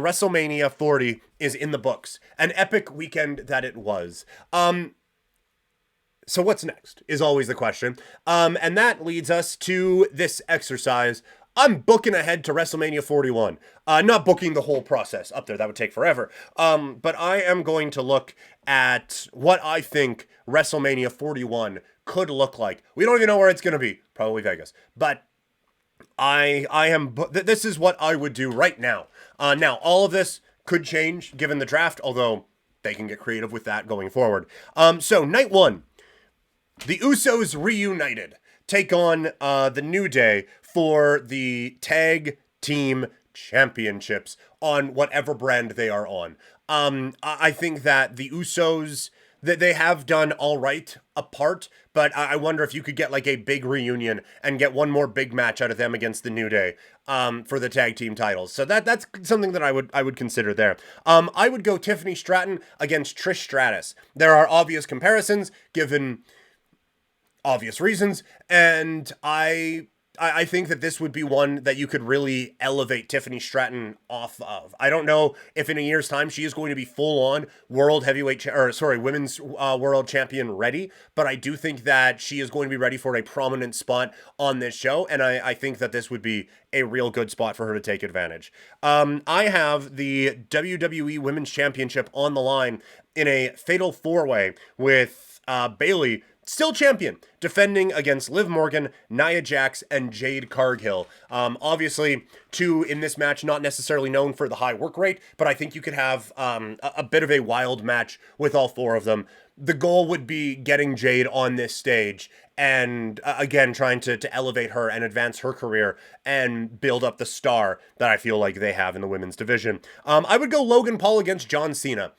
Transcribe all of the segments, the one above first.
WrestleMania 40 is in the books. An epic weekend that it was. So what's next is always the question. And that leads us to this exercise. I'm booking ahead to WrestleMania 41. Not booking the whole process up there. That would take forever. But I am going to look at what I think WrestleMania 41 could look like. We don't even know where it's going to be. Probably Vegas. But this is what I would do right now. Now, all of this could change given the draft, although they can get creative with that going forward. So night one, the Usos reunited, take on the New Day for the tag team championships on whatever brand they are on. I think that the Usos, that they have done all right apart, but I wonder if you could get like a big reunion and get one more big match out of them against the New Day for the tag team titles. So that's something that I would consider there. I would go Tiffany Stratton against Trish Stratus. There are obvious comparisons given obvious reasons, and I think that this would be one that you could really elevate Tiffany Stratton off of. I don't know if in a year's time she is going to be full on women's world champion ready, but I do think that she is going to be ready for a prominent spot on this show, and I think that this would be a real good spot for her to take advantage. I have the WWE Women's Championship on the line in a fatal four-way with Bayley, still champion, defending against Liv Morgan, Nia Jax, and Jade Cargill. Obviously, two in this match, not necessarily known for the high work rate, but I think you could have a bit of a wild match with all four of them. The goal would be getting Jade on this stage and, again, trying to elevate her and advance her career and build up the star that I feel like they have in the women's division. I would go Logan Paul against John Cena.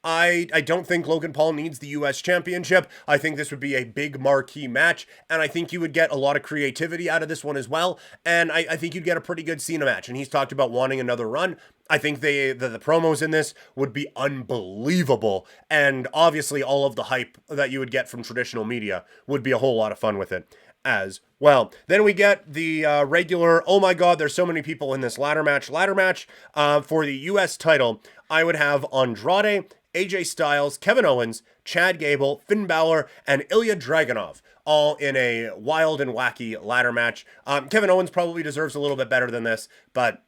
I don't think Logan Paul needs the U.S. Championship. I think this would be a big marquee match, and I think you would get a lot of creativity out of this one as well, and I think you'd get a pretty good Cena match, and he's talked about wanting another run. I think the promos in this would be unbelievable, and obviously all of the hype that you would get from traditional media would be a whole lot of fun with it as well. Then we get the regular, oh my god, there's so many people in this ladder match. For the U.S. title, I would have Andrade, AJ Styles, Kevin Owens, Chad Gable, Finn Balor, and Ilya Dragunov, all in a wild and wacky ladder match. Kevin Owens probably deserves a little bit better than this, but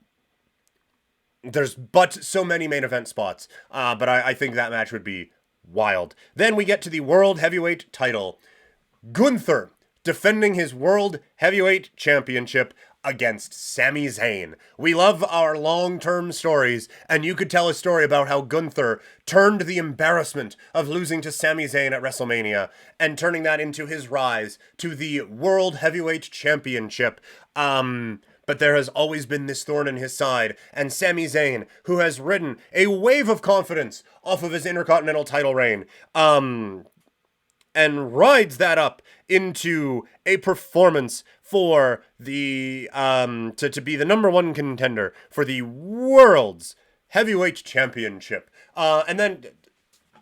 there's so many main event spots. But I think that match would be wild. Then we get to the World Heavyweight title. Gunther defending his World Heavyweight Championship against Sami Zayn. We love our long-term stories, and you could tell a story about how Gunther turned the embarrassment of losing to Sami Zayn at WrestleMania and turning that into his rise to the World Heavyweight Championship. But there has always been this thorn in his side, and Sami Zayn, who has ridden a wave of confidence off of his Intercontinental title reign, and rides that up into a performance for the to be the number one contender for the world's heavyweight championship. And then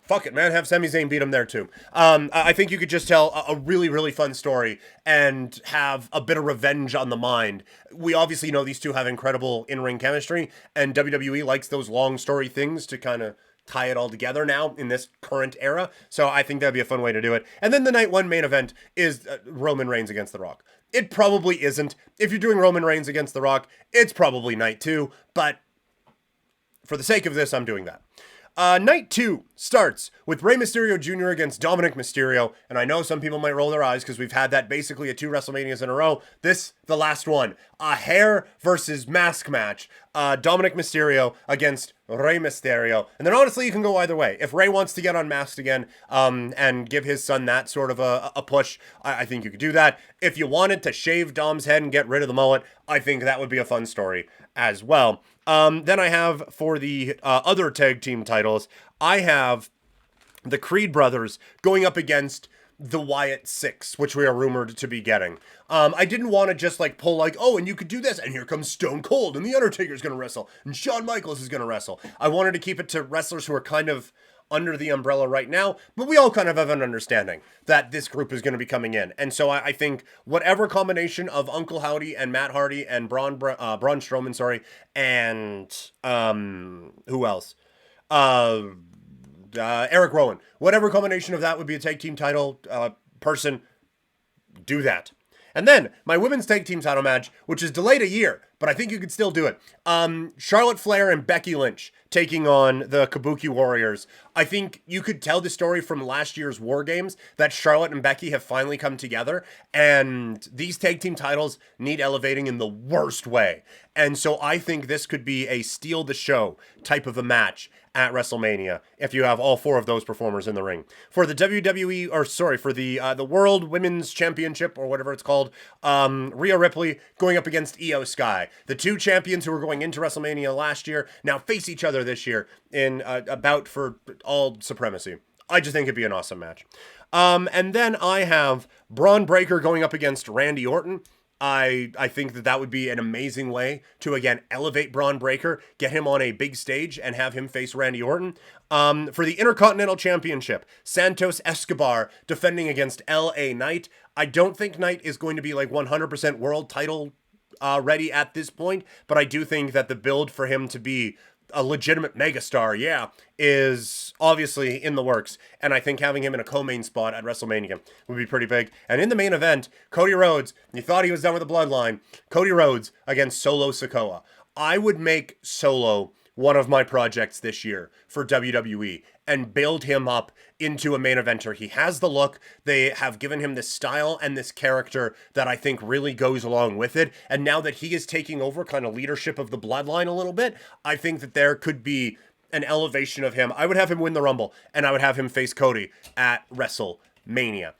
fuck it, man, have Sami Zayn beat him there too. I think you could just tell a really, really fun story and have a bit of revenge on the mind. We obviously know these two have incredible in-ring chemistry, and WWE likes those long story things to kind of tie it all together now in this current era. So I think that'd be a fun way to do it. And then the night one main event is Roman Reigns against The Rock. It probably isn't. If you're doing Roman Reigns against The Rock, it's probably night two, but for the sake of this, I'm doing that. Night two starts with Rey Mysterio Jr. against Dominic Mysterio, and I know some people might roll their eyes because we've had that basically at 2 WrestleManias in a row. This, the last one, a hair versus mask match. Dominic Mysterio against Rey Mysterio, and then honestly, you can go either way. If Rey wants to get unmasked again, and give his son that sort of a push, I think you could do that. If you wanted to shave Dom's head and get rid of the mullet, I think that would be a fun story as well. Then I have, for the other tag team titles, I have the Creed brothers going up against the Wyatt Six, which we are rumored to be getting. I didn't want to just like pull like, oh, and you could do this, and here comes Stone Cold, and The Undertaker's going to wrestle, and Shawn Michaels is going to wrestle. I wanted to keep it to wrestlers who are kind of under the umbrella right now, but we all kind of have an understanding that this group is going to be coming in. And so I think whatever combination of Uncle Howdy and Matt Hardy and Braun Strowman, and who else? Eric Rowan. Whatever combination of that would be a tag team title person, do that. And then my women's tag team title match, which is delayed a year, but I think you could still do it. Charlotte Flair and Becky Lynch taking on the Kabuki Warriors. I think you could tell the story from last year's War Games that Charlotte and Becky have finally come together, and these tag team titles need elevating in the worst way. And so I think this could be a steal the show type of a match at WrestleMania if you have all four of those performers in the ring. For the for the World Women's Championship, or whatever it's called, Rhea Ripley going up against Io Sky. The two champions who were going into WrestleMania last year now face each other this year in a bout for all supremacy. I just think it'd be an awesome match. And then I have Braun Breaker going up against Randy Orton. I think that would be an amazing way to, again, elevate Braun Breaker, get him on a big stage, and have him face Randy Orton. For the Intercontinental Championship, Santos Escobar defending against LA Knight. I don't think Knight is going to be like 100% world title ready at this point, but I do think that the build for him to be a legitimate megastar, is obviously in the works. And I think having him in a co-main spot at WrestleMania would be pretty big. And in the main event, Cody Rhodes, you thought he was done with the bloodline, Cody Rhodes against Solo Sikoa. I would make Solo one of my projects this year for WWE and build him up into a main eventer. He has the look. They have given him this style and this character that I think really goes along with it. And now that he is taking over kind of leadership of the bloodline a little bit, I think that there could be an elevation of him. I would have him win the Rumble, and I would have him face Cody at WrestleMania.